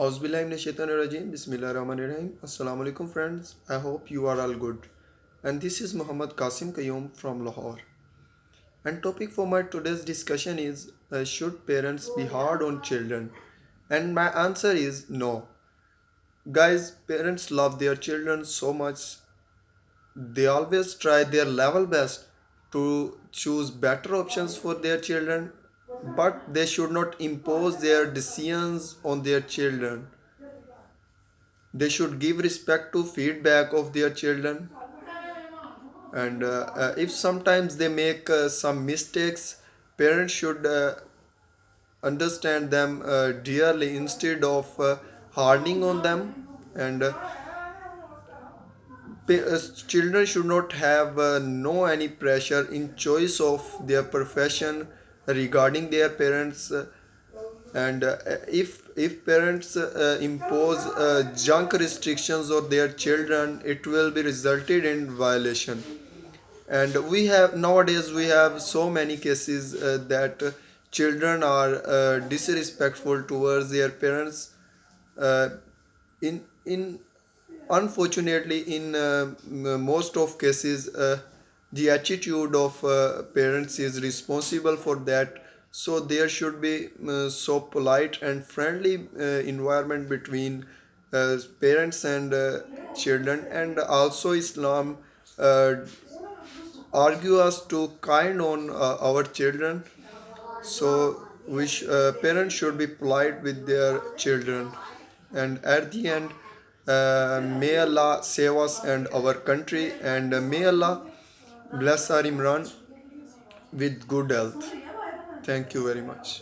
Auzubillahiminash-shaytanir-rajim. Bismillahir-rahmanir-rahim. Assalamu alaikum friends. I hope you are all good. And this is Muhammad Qasim Qayyum from Lahore. And topic for my today's discussion is should parents be hard on children? And my answer is no. Guys, parents love their children so much. They always try their level best to choose better options for their children, but they should not impose their decisions on their children. They should give respect to feedback of their children, and if sometimes they make some mistakes, parents should understand them dearly instead of hardening on them. And children should not have no any pressure in choice of their profession regarding their parents. And if parents impose junk restrictions on their children, it will be resulted in violation. And we have so many cases that children are disrespectful towards their parents. In unfortunately, in most of cases, the attitude of parents is responsible for that. So there should be so polite and friendly environment between parents and children. And also Islam uh, argue us to kind on our children. So parents should be polite with their children. And at the end, may Allah save us and our country, and may Allah bless our Imran with good health. Thank you very much.